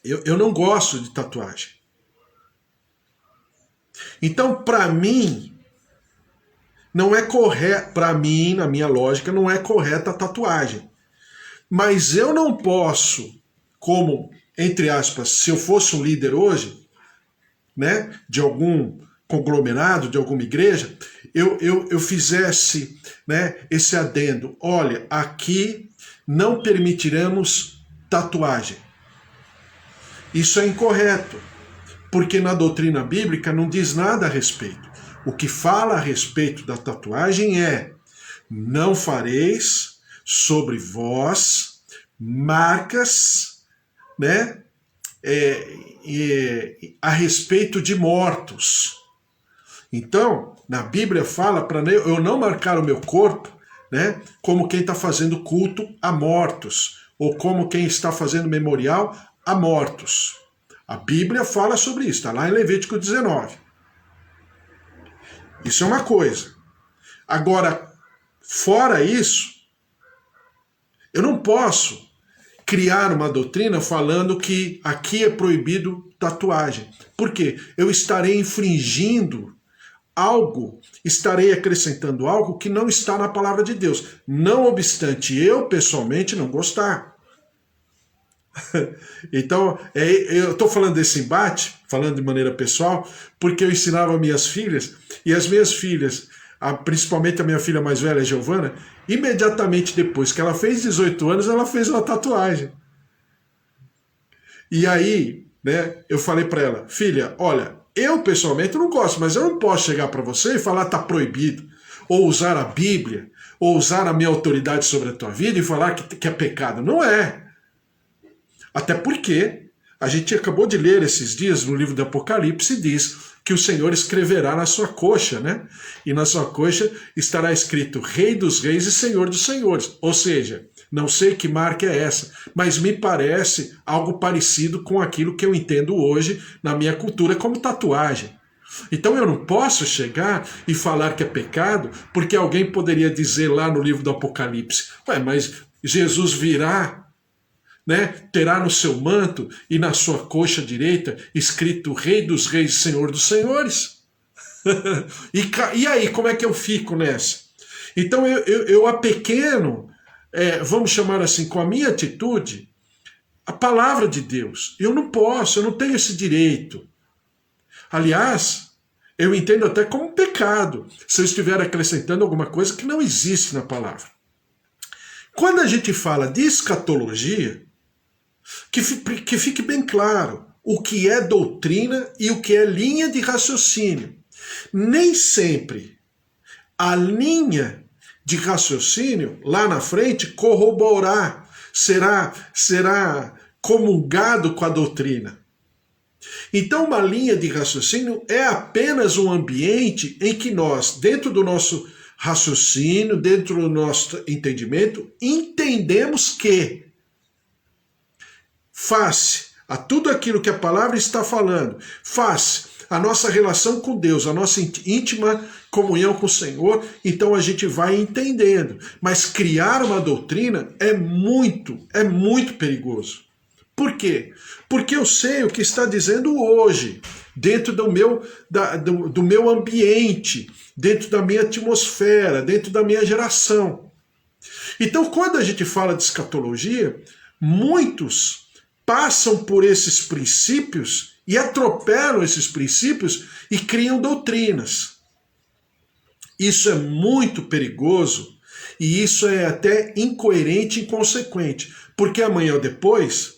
Eu não gosto de tatuagem. Então, para mim, não é correto, para mim, na minha lógica, não é correta a tatuagem. Mas eu não posso, como, entre aspas, se eu fosse um líder hoje, né, de algum conglomerado, de alguma igreja, eu fizesse, né, esse adendo. Olha, aqui não permitiremos tatuagem. Isso é incorreto, porque na doutrina bíblica não diz nada a respeito. O que fala a respeito da tatuagem é: não fareis sobre vós marcas, né, a respeito de mortos. Então, na Bíblia fala para eu não marcar o meu corpo, né, como quem está fazendo culto a mortos, ou como quem está fazendo memorial a mortos. A Bíblia fala sobre isso, está lá em Levítico 19. Isso é uma coisa. Agora, fora isso, eu não posso criar uma doutrina falando que aqui é proibido tatuagem. Por quê? Eu estarei infringindo algo, estarei acrescentando algo que não está na palavra de Deus. Não obstante eu, pessoalmente, não gostar. Então, eu estou falando desse embate, falando de maneira pessoal, porque eu ensinava minhas filhas, e as minhas filhas, principalmente a minha filha mais velha, a Giovana, imediatamente depois que ela fez 18 anos, ela fez uma tatuagem. E aí, né, eu falei para ela: filha, olha, eu pessoalmente não gosto, mas eu não posso chegar para você e falar tá proibido, ou usar a Bíblia, ou usar a minha autoridade sobre a tua vida e falar que é pecado. Não é. Até porque a gente acabou de ler esses dias no livro do Apocalipse, diz que o Senhor escreverá na sua coxa, né? E na sua coxa estará escrito Rei dos Reis e Senhor dos Senhores. Ou seja, não sei que marca é essa, mas me parece algo parecido com aquilo que eu entendo hoje na minha cultura como tatuagem. Então eu não posso chegar e falar que é pecado, porque alguém poderia dizer lá no livro do Apocalipse: ué, mas Jesus virá, né, terá no seu manto e na sua coxa direita escrito Rei dos Reis e Senhor dos Senhores. E aí, como é que eu fico nessa? Então eu apequeno, vamos chamar assim, com a minha atitude, a palavra de Deus. Eu não posso, eu não tenho esse direito. Aliás, eu entendo até como pecado, se eu estiver acrescentando alguma coisa que não existe na palavra. Quando a gente fala de escatologia, que fique bem claro o que é doutrina e o que é linha de raciocínio. Nem sempre a linha de raciocínio lá na frente corroborar, será comungado com a doutrina. Então, uma linha de raciocínio é apenas um ambiente em que nós, dentro do nosso raciocínio, dentro do nosso entendimento, entendemos que, face a tudo aquilo que a palavra está falando, face a nossa relação com Deus, a nossa íntima comunhão com o Senhor, então a gente vai entendendo. Mas criar uma doutrina é muito perigoso. Por quê? Porque eu sei o que está dizendo hoje, dentro do meu ambiente, dentro da minha atmosfera, dentro da minha geração. Então, quando a gente fala de escatologia, muitos passam por esses princípios e atropelam esses princípios e criam doutrinas. Isso é muito perigoso e isso é até incoerente e inconsequente, porque amanhã ou depois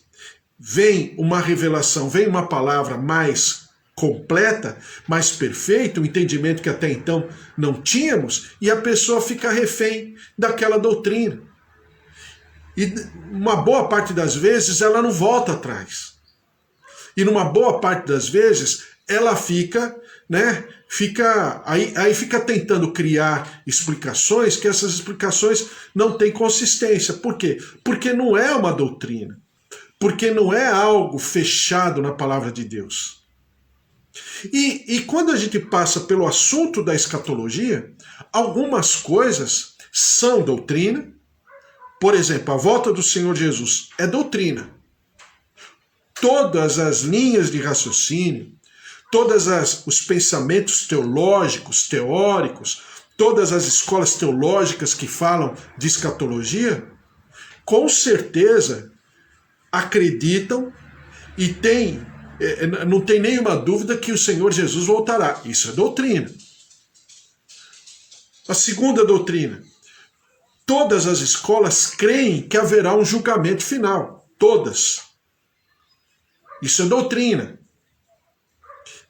vem uma revelação, vem uma palavra mais completa, mais perfeita, um entendimento que até então não tínhamos, e a pessoa fica refém daquela doutrina. E uma boa parte das vezes ela não volta atrás. E numa boa parte das vezes ela fica, né, aí fica tentando criar explicações que essas explicações não têm consistência. Por quê? Porque não é uma doutrina. Porque não é algo fechado na palavra de Deus. E quando a gente passa pelo assunto da escatologia, algumas coisas são doutrina. Por exemplo, a volta do Senhor Jesus é doutrina. todas as linhas de raciocínio, todos os pensamentos teológicos, teóricos, todas as escolas teológicas que falam de escatologia, com certeza acreditam e não tem nenhuma dúvida que o Senhor Jesus voltará. Isso é doutrina. A segunda doutrina: todas as escolas creem que haverá um julgamento final. Todas. Isso é doutrina.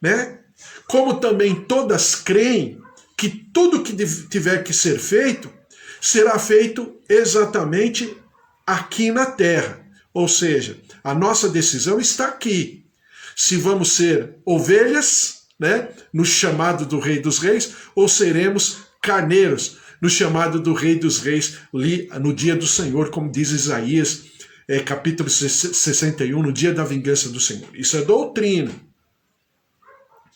Né? Como também todas creem que tudo que tiver que ser feito será feito exatamente aqui na terra. Ou seja, a nossa decisão está aqui. Se vamos ser ovelhas, né, no chamado do Rei dos Reis, ou seremos carneiros, no chamado do Rei dos Reis, no dia do Senhor, como diz Isaías, capítulo 61, no dia da vingança do Senhor. Isso é doutrina.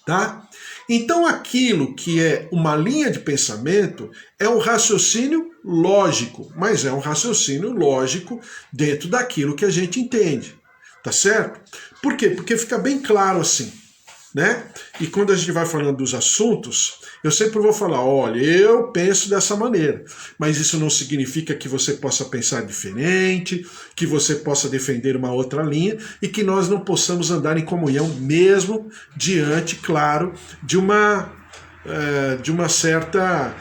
Tá? Então aquilo que é uma linha de pensamento é um raciocínio lógico, mas é um raciocínio lógico dentro daquilo que a gente entende. Tá certo? Por quê? Porque fica bem claro assim, né? E quando a gente vai falando dos assuntos, eu sempre vou falar, olha, eu penso dessa maneira, mas isso não significa que você possa pensar diferente, que você possa defender uma outra linha e que nós não possamos andar em comunhão mesmo diante, claro, de uma certa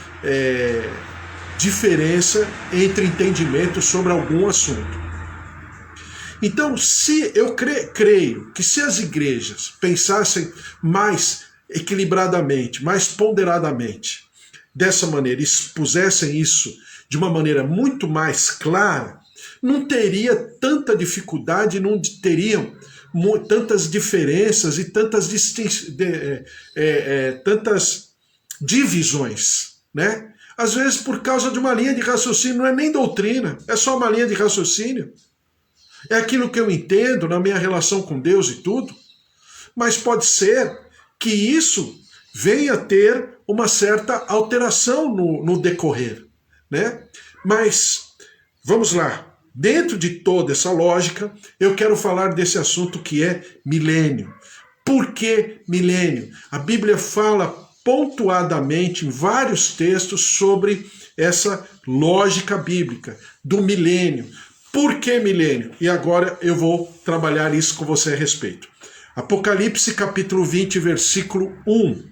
diferença entre entendimentos sobre algum assunto. Então, se eu creio que se as igrejas pensassem mais equilibradamente, mais ponderadamente, dessa maneira, expusessem isso de uma maneira muito mais clara, não teria tanta dificuldade, não teriam tantas diferenças e tantas divisões, né? Às vezes por causa de uma linha de raciocínio, não é nem doutrina, é só uma linha de raciocínio. É aquilo que eu entendo na minha relação com Deus e tudo, mas pode ser que isso venha a ter uma certa alteração no decorrer, né? Mas, vamos lá, dentro de toda essa lógica, eu quero falar desse assunto que é milênio. Por que milênio? A Bíblia fala pontuadamente em vários textos sobre essa lógica bíblica do milênio. Por que milênio? E agora eu vou trabalhar isso com você a respeito. Apocalipse capítulo 20, versículo 1.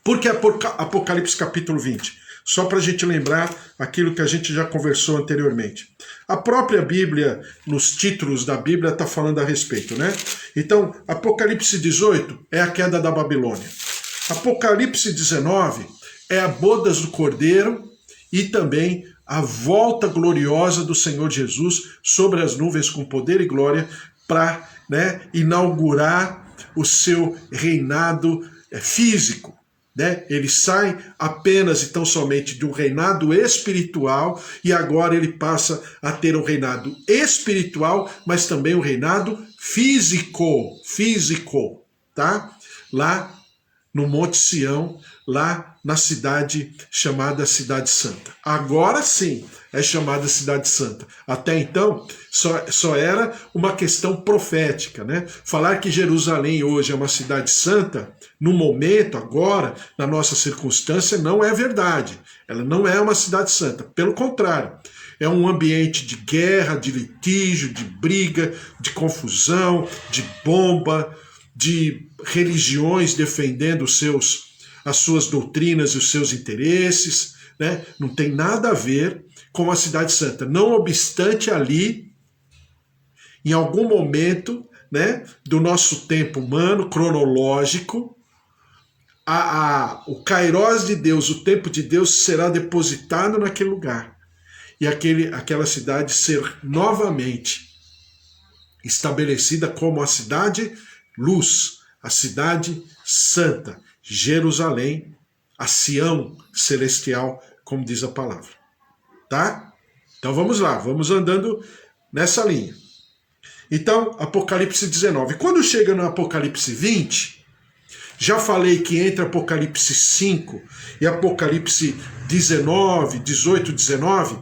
Por que Apocalipse capítulo 20? Só para a gente lembrar aquilo que a gente já conversou anteriormente. A própria Bíblia, nos títulos da Bíblia, está falando a respeito, né? Então, Apocalipse 18 é a queda da Babilônia. Apocalipse 19 é a bodas do Cordeiro e também a volta gloriosa do Senhor Jesus sobre as nuvens com poder e glória para, né, inaugurar o seu reinado físico. Né? Ele sai apenas e tão somente de um reinado espiritual e agora ele passa a ter um reinado espiritual, mas também um reinado físico, tá? Lá no Monte Sião, lá na cidade chamada Cidade Santa. Agora sim é chamada Cidade Santa. Até então só era uma questão profética, né? Falar que Jerusalém hoje é uma cidade santa, no momento, agora, na nossa circunstância, não é verdade. Ela não é uma cidade santa. Pelo contrário, é um ambiente de guerra, de litígio, de briga, de confusão, de bomba, de religiões defendendo as suas doutrinas e os seus interesses, né? Não tem nada a ver com a Cidade Santa. Não obstante ali, em algum momento, né, do nosso tempo humano, cronológico, o Kairos de Deus, o tempo de Deus será depositado naquele lugar. E aquela cidade ser novamente estabelecida como a cidade luz, a cidade santa, Jerusalém, a Sião celestial, como diz a palavra. Tá? Então vamos lá, vamos andando nessa linha. Então, Apocalipse 19. Quando chega no Apocalipse 20, já falei que entre Apocalipse 5 e Apocalipse 19, 18, 19,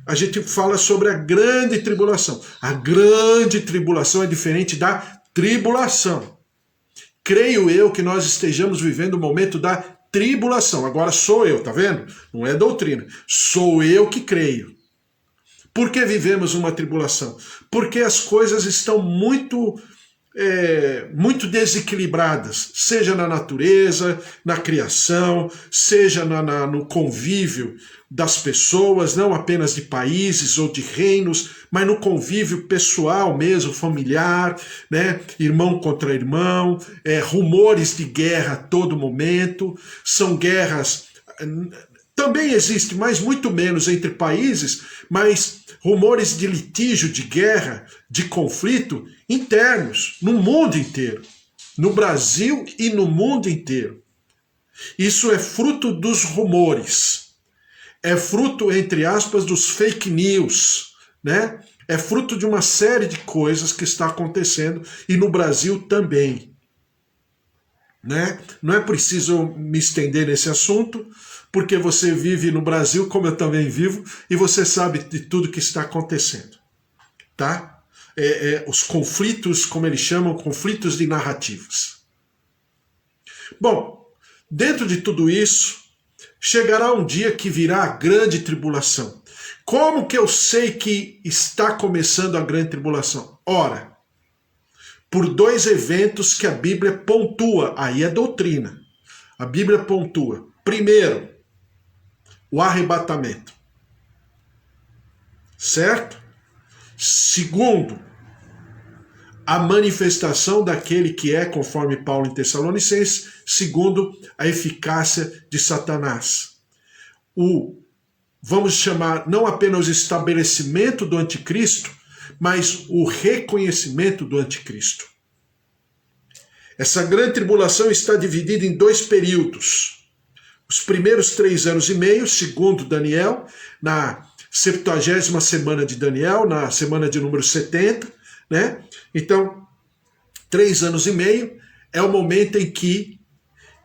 a gente fala sobre a grande tribulação. A grande tribulação é diferente da tribulação. Creio eu que nós estejamos vivendo o momento da tribulação. Agora sou eu, tá vendo? Não é doutrina. Sou eu que creio. Por que vivemos uma tribulação? Porque as coisas estão muito desequilibradas, seja na natureza, na criação, seja no convívio das pessoas, não apenas de países ou de reinos, mas no convívio pessoal mesmo, familiar, né? Irmão contra irmão, rumores de guerra a todo momento, são guerras. Também existe, mas muito menos entre países, mas rumores de litígio, de guerra, de conflito internos, no mundo inteiro. No Brasil e no mundo inteiro. Isso é fruto dos rumores. É fruto, entre aspas, dos fake news, né? É fruto de uma série de coisas que está acontecendo e no Brasil também. Né? Não é preciso me estender nesse assunto, porque você vive no Brasil, como eu também vivo, e você sabe de tudo que está acontecendo. Tá? Os conflitos, como eles chamam, conflitos de narrativas. Bom, dentro de tudo isso, chegará um dia que virá a grande tribulação. Como que eu sei que está começando a grande tribulação? Ora, por dois eventos que a Bíblia pontua, aí é doutrina. A Bíblia pontua. Primeiro, o arrebatamento. Certo? Segundo, a manifestação daquele que é, conforme Paulo em Tessalonicenses, segundo a eficácia de Satanás. Vamos chamar, não apenas o estabelecimento do anticristo, mas o reconhecimento do anticristo. Essa grande tribulação está dividida em dois períodos. Os primeiros 3 anos e meio, segundo Daniel, na 70ª semana de Daniel, na semana de número 70, né? Então, 3 anos e meio é o momento em que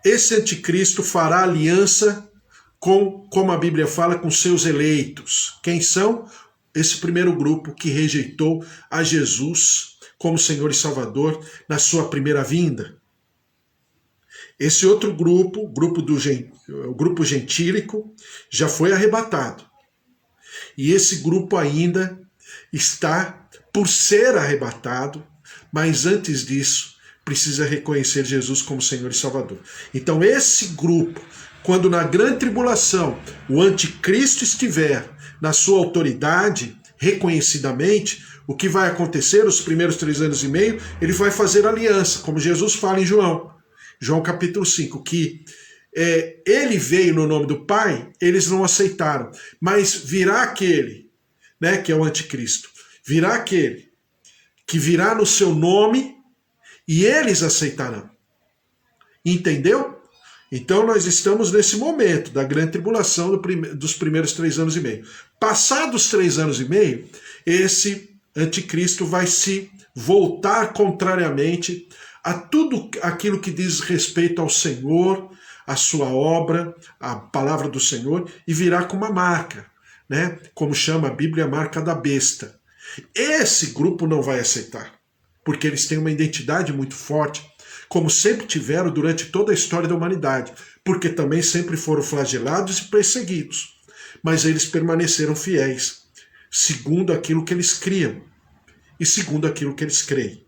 esse anticristo fará aliança com, como a Bíblia fala, com seus eleitos. Quem são? Esse primeiro grupo que rejeitou a Jesus como Senhor e Salvador na sua primeira vinda. Esse outro grupo, o grupo gentílico, já foi arrebatado. E esse grupo ainda está por ser arrebatado, mas antes disso precisa reconhecer Jesus como Senhor e Salvador. Então esse grupo, quando na grande tribulação o anticristo estiver na sua autoridade, reconhecidamente, o que vai acontecer nos primeiros 3 anos e meio, ele vai fazer aliança, como Jesus fala em João capítulo 5, que ele veio no nome do Pai, eles não aceitaram, mas virá aquele, né, que é o anticristo, virá aquele que virá no seu nome e eles aceitarão. Entendeu? Então nós estamos nesse momento da grande tribulação dos primeiros 3 anos e meio. Passados 3 anos e meio, esse anticristo vai se voltar contrariamente a tudo aquilo que diz respeito ao Senhor, a sua obra, a palavra do Senhor, e virá com uma marca, né? Como chama a Bíblia, a marca da besta. Esse grupo não vai aceitar, porque eles têm uma identidade muito forte, como sempre tiveram durante toda a história da humanidade, porque também sempre foram flagelados e perseguidos. Mas eles permaneceram fiéis, segundo aquilo que eles criam e segundo aquilo que eles creem.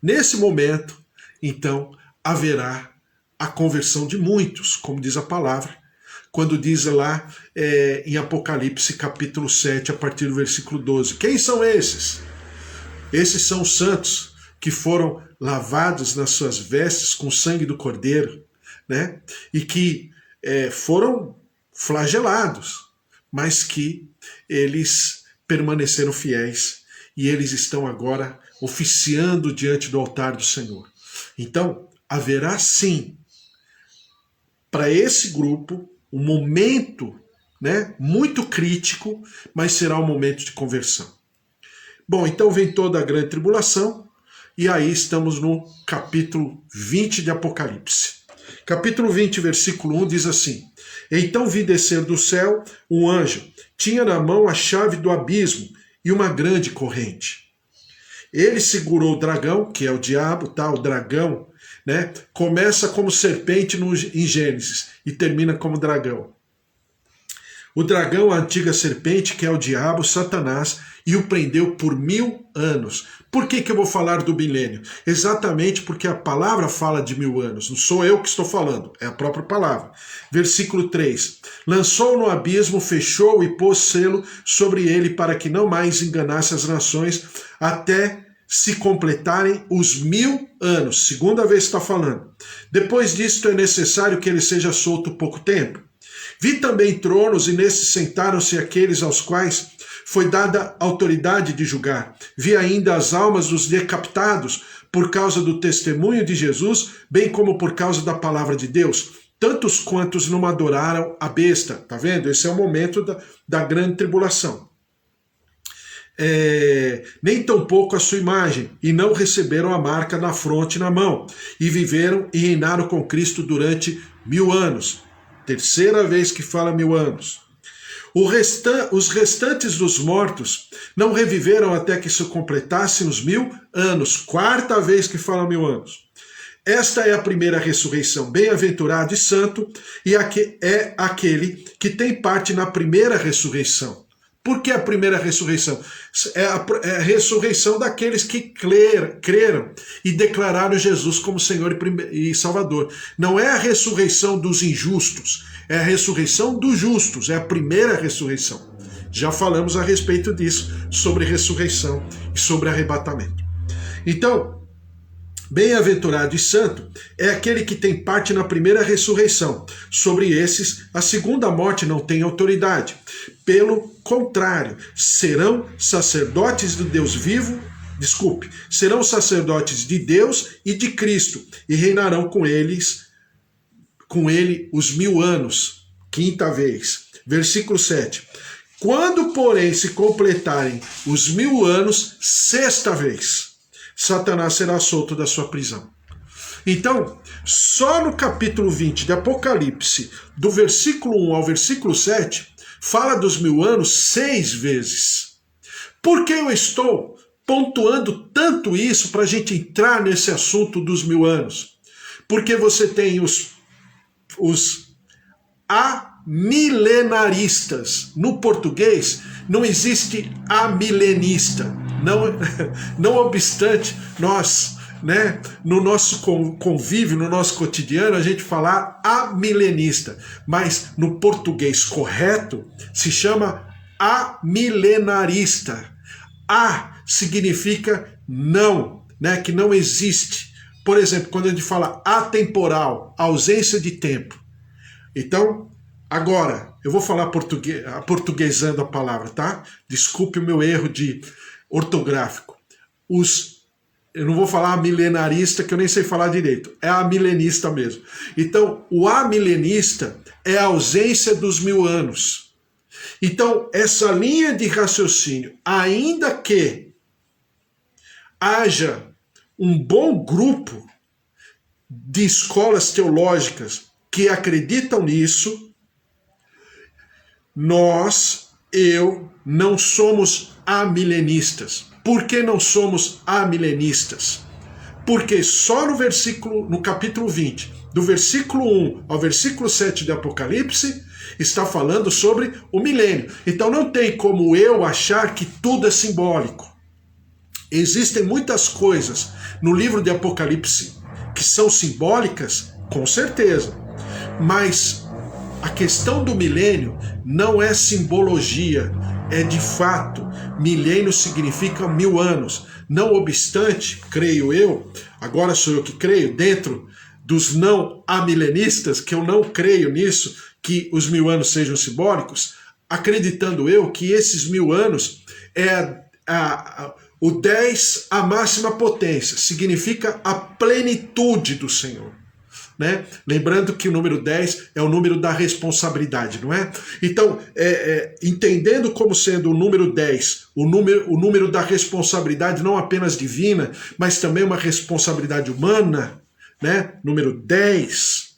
Nesse momento, então, haverá a conversão de muitos, como diz a palavra, quando diz lá em Apocalipse capítulo 7, a partir do versículo 12. Quem são esses? Esses são os santos que foram lavados nas suas vestes com o sangue do Cordeiro, né? E que foram flagelados, mas que eles permaneceram fiéis e eles estão agora oficiando diante do altar do Senhor. Então, haverá sim, para esse grupo, um momento, né, muito crítico, mas será um momento de conversão. Bom, então vem toda a grande tribulação, e aí estamos no capítulo 20 de Apocalipse. Capítulo 20, versículo 1 diz assim: Então vi descer do céu um anjo tinha na mão a chave do abismo e uma grande corrente. Ele segurou o dragão, que é o diabo, tá? O dragão, né? Começa como serpente em Gênesis e termina como dragão. O dragão, a antiga serpente, que é o diabo, Satanás, e o prendeu por 1000 anos. Por que eu vou falar do milênio? Exatamente porque a palavra fala de 1000 anos. Não sou eu que estou falando, é a própria palavra. Versículo 3. Lançou no abismo, fechou e pôs selo sobre ele para que não mais enganasse as nações até se completarem os 1000 anos. Segunda vez que está falando. Depois disto é necessário que ele seja solto pouco tempo. Vi também tronos, e nesses sentaram-se aqueles aos quais foi dada autoridade de julgar. Vi ainda as almas dos decapitados por causa do testemunho de Jesus, bem como por causa da palavra de Deus, tantos quantos não adoraram a besta. Tá vendo? Esse é o momento da grande tribulação. Nem tampouco a sua imagem, e não receberam a marca na fronte e na mão, e viveram e reinaram com Cristo durante 1000 anos. Terceira vez que fala 1000 anos. Os restantes dos mortos não reviveram até que se completassem os 1000 anos. Quarta vez que fala 1000 anos. Esta é a primeira ressurreição. Bem-aventurado e santo é aquele que tem parte na primeira ressurreição. Por que a primeira ressurreição? É a ressurreição daqueles que creram e declararam Jesus como Senhor e Salvador. Não é a ressurreição dos injustos, é a ressurreição dos justos, é a primeira ressurreição. Já falamos a respeito disso, sobre ressurreição e sobre arrebatamento. Então, bem-aventurado e santo é aquele que tem parte na primeira ressurreição. Sobre esses, a segunda morte não tem autoridade. Pelo contrário, serão sacerdotes do Deus vivo, serão sacerdotes de Deus e de Cristo, e reinarão com ele os 1000 anos. Quinta vez. Versículo 7. Quando, porém, se completarem os 1000 anos, sexta vez, Satanás será solto da sua prisão. Então, só no capítulo 20 de Apocalipse, do versículo 1 ao versículo 7, fala dos 1000 anos 6 vezes. Por que eu estou pontuando tanto isso para a gente entrar nesse assunto dos 1000 anos? Porque você tem os amilenaristas. No português, não existe amilenista. Não obstante, nós, no nosso convívio, no nosso cotidiano, a gente falar amilenista, mas no português correto se chama amilenarista. A significa não, que não existe. Por exemplo, quando a gente fala atemporal, ausência de tempo. Então, agora, eu vou falar portuguesando a palavra, tá? Desculpe o meu erro de ortográfico. Eu não vou falar milenarista, que eu nem sei falar direito. É amilenista mesmo. Então, o amilenista é a ausência dos 1000 anos. Então, essa linha de raciocínio, ainda que haja um bom grupo de escolas teológicas que acreditam nisso, eu não somos amilenistas. Por que não somos amilenistas? Porque só no capítulo 20, do versículo 1 ao versículo 7 de Apocalipse, está falando sobre o milênio. Então não tem como eu achar que tudo é simbólico. Existem muitas coisas no livro de Apocalipse que são simbólicas, com certeza. Mas a questão do milênio não é simbologia, é de fato. Milênio significa 1000 anos. Não obstante, creio eu, agora sou eu que creio, dentro dos não amilenistas, que eu não creio nisso, que os 1000 anos sejam simbólicos, acreditando eu que esses 1000 anos é o 10 a máxima potência, significa a plenitude do Senhor. Lembrando que o número 10 é o número da responsabilidade, não é? Então, entendendo como sendo o número 10, o número da responsabilidade não apenas divina, mas também uma responsabilidade humana, número 10,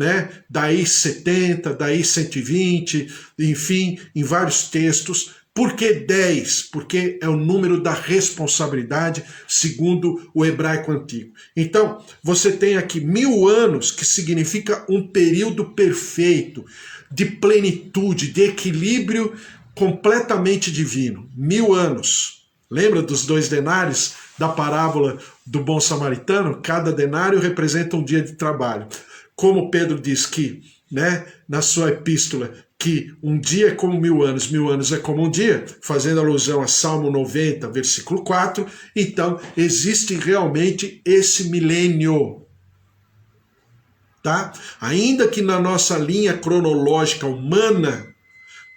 né? Daí 70, daí 120, enfim, em vários textos. Por que 10? Porque é o número da responsabilidade, segundo o hebraico antigo. Então, você tem aqui 1000 anos, que significa um período perfeito, de plenitude, de equilíbrio completamente divino. 1000 anos. Lembra dos 2 denários da parábola do bom samaritano? Cada denário representa um dia de trabalho. Como Pedro diz que, né, na sua epístola, que um dia é como 1000 anos é como um dia, fazendo alusão a Salmo 90, versículo 4, então existe realmente esse milênio. Tá? Ainda que na nossa linha cronológica humana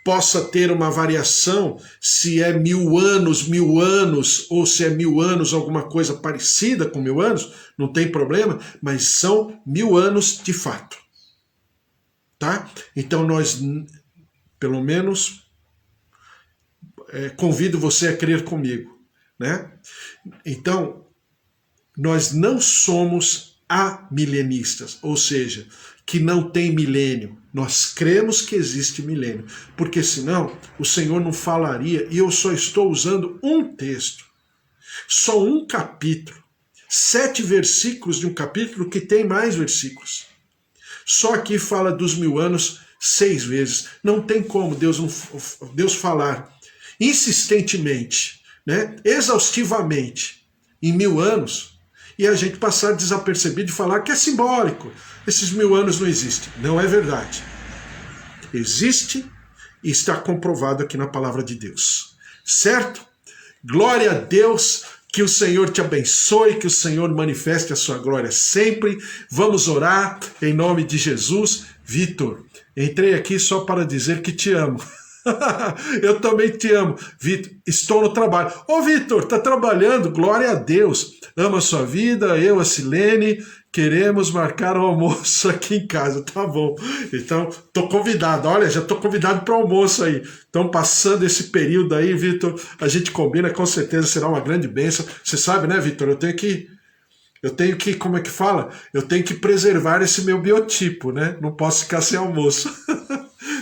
possa ter uma variação, se é 1000 anos, ou se é 1000 anos alguma coisa parecida com 1000 anos, não tem problema, mas são 1000 anos de fato. Tá? Então nós, pelo menos, convido você a crer comigo, né? Então, nós não somos amilenistas, ou seja, que não tem milênio. Nós cremos que existe milênio, porque senão o Senhor não falaria, e eu só estou usando um texto, só um capítulo, 7 versículos de um capítulo que tem mais versículos. Só aqui fala dos 1000 anos 6 vezes. Não tem como Deus falar insistentemente, né, exaustivamente, em 1000 anos, e a gente passar desapercebido e falar que é simbólico. Esses 1000 anos não existem. Não é verdade. Existe e está comprovado aqui na palavra de Deus. Certo? Glória a Deus. Que o Senhor te abençoe, que o Senhor manifeste a sua glória sempre. Vamos orar em nome de Jesus. Vitor, entrei aqui só para dizer que te amo. Eu também te amo. Vitor, estou no trabalho. Ô Vitor, tá trabalhando? Glória a Deus. Ama a sua vida, eu, a Silene, queremos marcar o almoço aqui em casa. Tá bom. Então, tô convidado. Olha, já tô convidado para o almoço aí. Então, passando esse período aí, Vitor, a gente combina, com certeza será uma grande bênção. Você sabe, né, Vitor? Eu tenho que, como é que fala? Eu tenho que preservar esse meu biotipo, né? Não posso ficar sem almoço.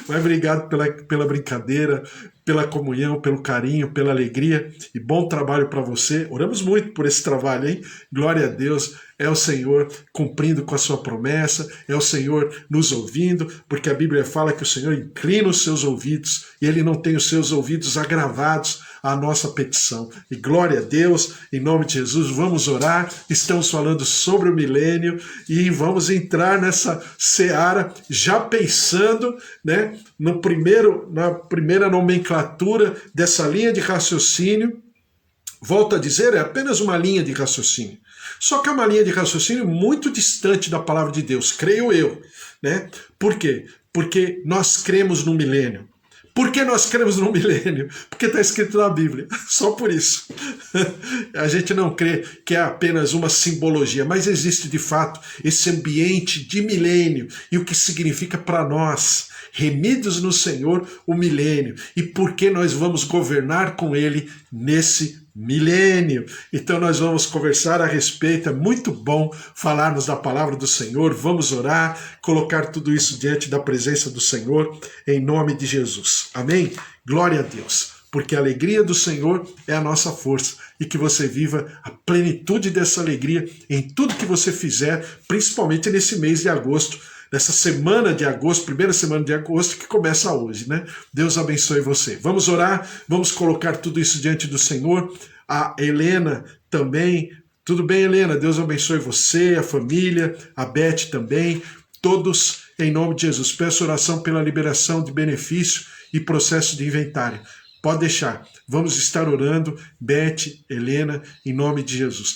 Mas obrigado pela brincadeira, pela comunhão, pelo carinho, pela alegria e bom trabalho para você. Oramos muito por esse trabalho, hein? Glória a Deus, é o Senhor cumprindo com a sua promessa, é o Senhor nos ouvindo, porque a Bíblia fala que o Senhor inclina os seus ouvidos e Ele não tem os seus ouvidos agravados à nossa petição. E glória a Deus, em nome de Jesus, vamos orar. Estamos falando sobre o milênio e vamos entrar nessa seara já pensando, né, na primeira nomenclatura dessa linha de raciocínio. Volto a dizer, é apenas uma linha de raciocínio. Só que é uma linha de raciocínio muito distante da palavra de Deus, creio eu, né? Por quê? Porque nós cremos no milênio. Por que nós cremos no milênio? Porque está escrito na Bíblia, só por isso. A gente não crê que é apenas uma simbologia, mas existe de fato esse ambiente de milênio e o que significa para nós, remidos no Senhor, o milênio, e por que nós vamos governar com Ele nesse milênio. Então nós vamos conversar a respeito, é muito bom falarmos da palavra do Senhor, vamos orar, colocar tudo isso diante da presença do Senhor, em nome de Jesus. Amém? Glória a Deus, porque a alegria do Senhor é a nossa força, e que você viva a plenitude dessa alegria em tudo que você fizer, principalmente nesse mês de agosto, nessa semana de agosto, primeira semana de agosto, que começa hoje, né? Deus abençoe você. Vamos orar, vamos colocar tudo isso diante do Senhor. A Helena também. Tudo bem, Helena? Deus abençoe você, a família, a Beth também, todos em nome de Jesus. Peço oração pela liberação de benefício e processo de inventário. Pode deixar. Vamos estar orando, Beth, Helena, em nome de Jesus.